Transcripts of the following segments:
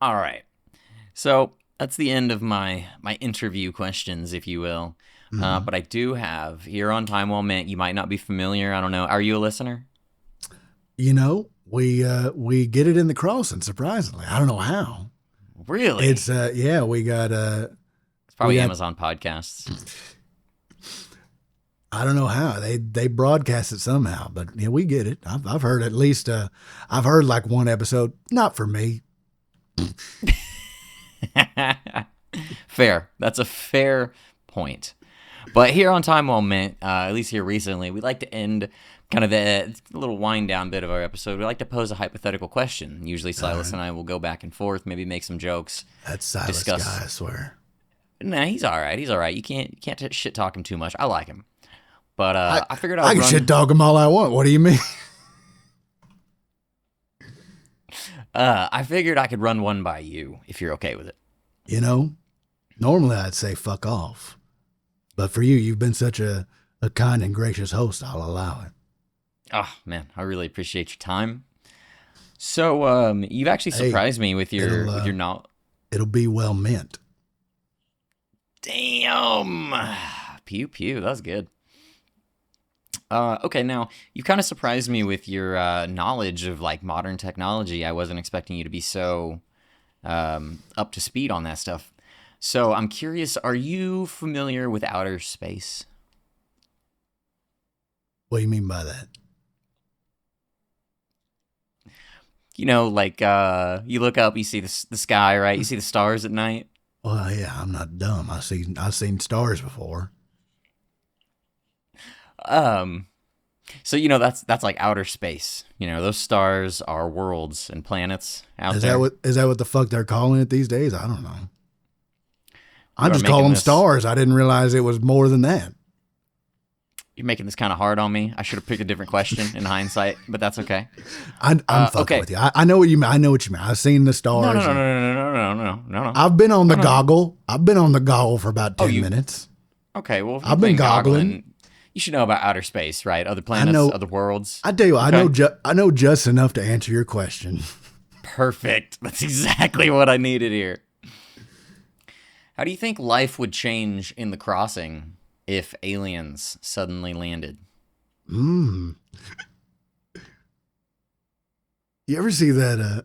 All right. So that's the end of my interview questions, if you will. Hmm. But I do have here on Time Well Meant. You might not be familiar. I don't know. Are you a listener? We get it in the crossing. Surprisingly, I don't know how. Really? It's yeah, It's we probably got. Amazon Podcasts. I don't know how they broadcast it somehow, but yeah, we get it. I've heard at least I've heard like one episode. Not for me. Fair. That's a fair point. But here on Time Well Meant, at least here recently, we like to end kind of the little wind down bit of our episode. We like to pose a hypothetical question. Usually, All Silas right, and I will go back and forth, maybe make some jokes, that Silas guy, discuss. I swear. Nah, he's all right. He's all right. You can't shit talk him too much. I like him, but I I figured I I would can shit run. talk him all I want. What do you mean? I figured I could run one by you if you're okay with it. You know, normally I'd say fuck off, but for you, you've been such a kind and gracious host. I'll allow it. Oh man, I really appreciate your time. So, you've actually Hey, surprised me with it'll your not. it'll be well meant. Damn, pew pew. That was good. Okay, now you kind of surprised me with your knowledge of like modern technology. I wasn't expecting you to be so up to speed on that stuff. So I'm curious, are you familiar with outer space? What do you mean by that? You know, like you look up, you see the sky, right? You see the stars at night. Well, yeah, I'm not dumb. I've seen stars before. Um, so you know that's like outer space. You know, those stars are worlds and planets out there. Is that what the fuck they're calling it these days? I don't know. I You are just call making them this stars. I didn't realize it was more than that. you're making this kind of hard on me. I should have picked a different question in hindsight, but that's okay. I'm fucking Okay. with you. I know what you mean. I know what you mean. I've seen the No, no, stars no, and no, no, no, no, no, no, no, no, I've been on the no, no, no. goggle. I've been on the goggle for about Oh, 10 you minutes. okay? Well, if you've I've been been goggling. goggling, you should know about outer space, right? Other I planets, know. other worlds. I tell you, what, Okay, I know just enough to answer your question. perfect. That's exactly what I needed here. How do you think life would change in the crossing if aliens suddenly landed? Mm. You ever see that?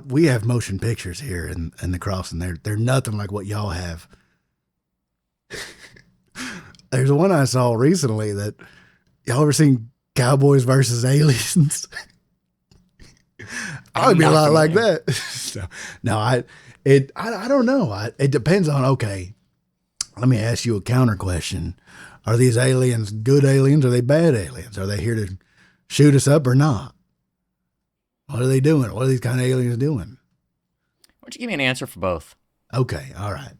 We have motion pictures here in the crossing. They're nothing like what y'all have. There's one I saw recently that y'all ever seen Cowboys versus Aliens? Probably I'm be a not lot like familiar. that. So, no, I don't know. It depends on. Okay, let me ask you a counter question. Are these aliens good aliens? Or are they bad aliens? Are they here to shoot us up or not? What are they doing? What are these kind of aliens doing? Why don't you give me an answer for both? Okay, all right.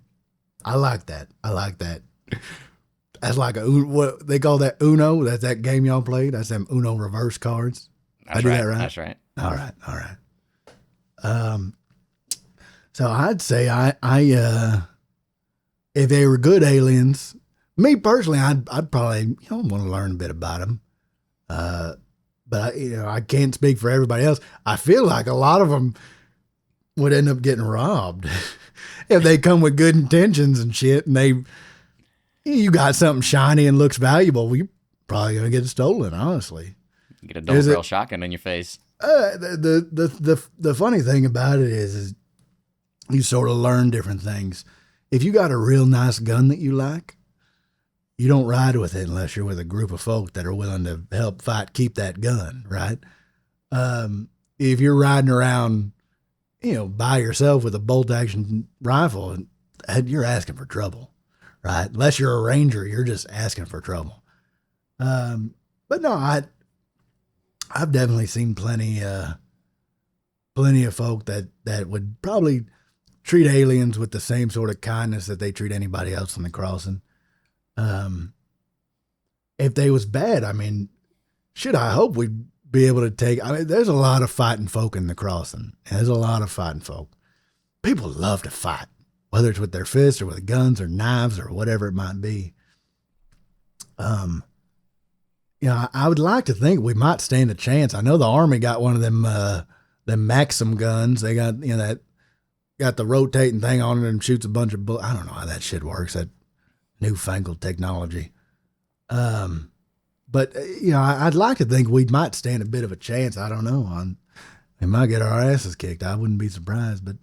I like that. I like that. That's like what they call that Uno. That's that game y'all played. That's them Uno reverse cards. I That's do that right. right. That's right. All right, all right. Um, so I'd say if they were good aliens, me personally, I'd probably want to learn a bit about them. Uh, but I can't speak for everybody else. I feel like a lot of them would end up getting robbed if they come with good intentions and shit, and you got something shiny and looks valuable. Well, you're probably gonna get it stolen. Honestly, You get a double there's a barrel shotgun in your face. the funny thing about it is you sort of learn different things. If you got a real nice gun that you like, you don't ride with it unless you're with a group of folk that are willing to help fight, keep that gun, right? If you're riding around, by yourself with a bolt action rifle, and you're asking for trouble, right? Unless you're a ranger, you're just asking for trouble. But no, I've definitely seen plenty of folk that would probably treat aliens with the same sort of kindness that they treat anybody else in the crossing. Um, if they was bad, I mean, shit, I hope we'd be able to take. I mean, there's a lot of fighting folk in the crossing. There's a lot of fighting folk. People love to fight, whether it's with their fists or with guns or knives or whatever it might be. Um, I would like to think we might stand a chance. I know the army got one of them them Maxim guns. They got that got the rotating thing on it and shoots a bunch of bullets. I don't know how that shit works. That newfangled technology. But I'd like to think we might stand a bit of a chance. I don't know. We might get our asses kicked. I wouldn't be surprised. But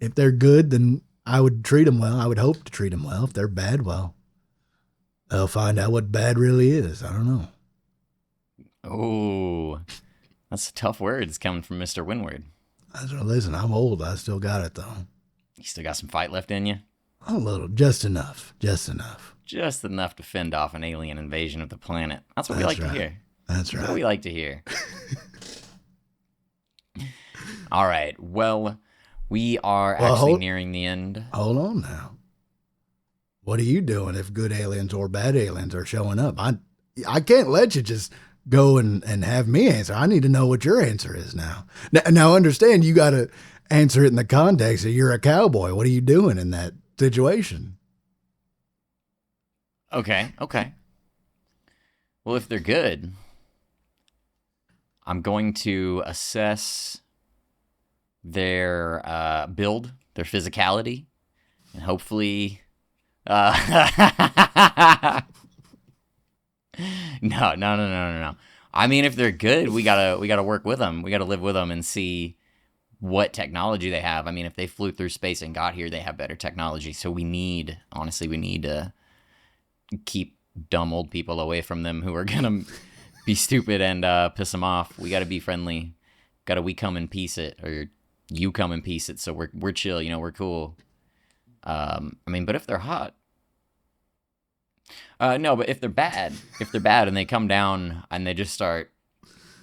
if they're good, then I would treat them well. I would hope to treat them well. If they're bad, well, they'll find out what bad really is. I don't know. Oh, that's tough words coming from Mr. Windward. Listen, I'm old. I still got it, though. You still got some fight left in you? A little. Just enough. Just enough. Just enough to fend off an alien invasion of the planet. That's what we like to hear. That's right. That's what we like to hear. All right. Well, we are actually nearing the end. Hold on now. What are you doing if good aliens or bad aliens are showing up? I can't let you just go and have me answer. I need to know what your answer is now. Now understand, you got to answer it in the context of you're a cowboy. What are you doing in that situation? Okay. Well, if they're good, I'm going to assess their build, their physicality, and hopefully no. I mean, if they're good, we gotta work with them. We gotta live with them and see what technology they have. I mean, if they flew through space and got here, they have better technology. So we need to keep dumb old people away from them who are gonna be stupid and piss them off. We gotta be friendly. We come and piece it, or you come and piece it. So we're chill. We're cool. I mean, but if they're hot. No, but if they're bad and they come down and they just start,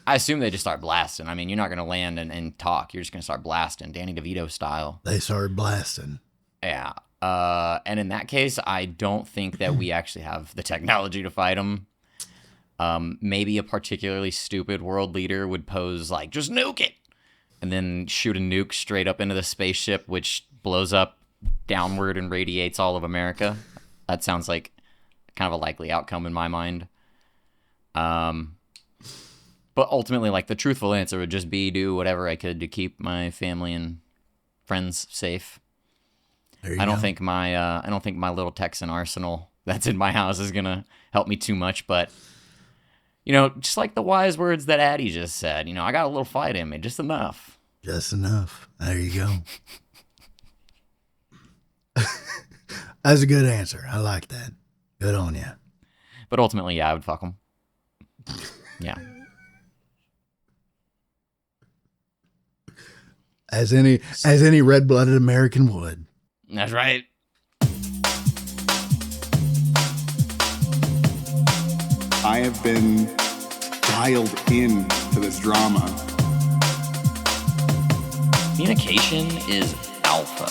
I assume they just start blasting. I mean, you're not going to land and talk. You're just going to start blasting, Danny DeVito style. They started blasting. Yeah. And in that case, I don't think that we actually have the technology to fight them. Maybe a particularly stupid world leader would pose like, just nuke it, and then shoot a nuke straight up into the spaceship, which blows up downward and radiates all of America. That sounds like kind of a likely outcome in my mind. But ultimately, like, the truthful answer would just be do whatever I could to keep my family and friends safe. I don't think my little Texan arsenal that's in my house is gonna help me too much, but just like the wise words that Addie just said, I got a little fight in me, just enough. Just enough. There you go. That's a good answer. I like that. Good on you. But ultimately, yeah, I would fuck them. Yeah. As any red-blooded American would. That's right. I have been dialed in to this drama. Communication is alpha.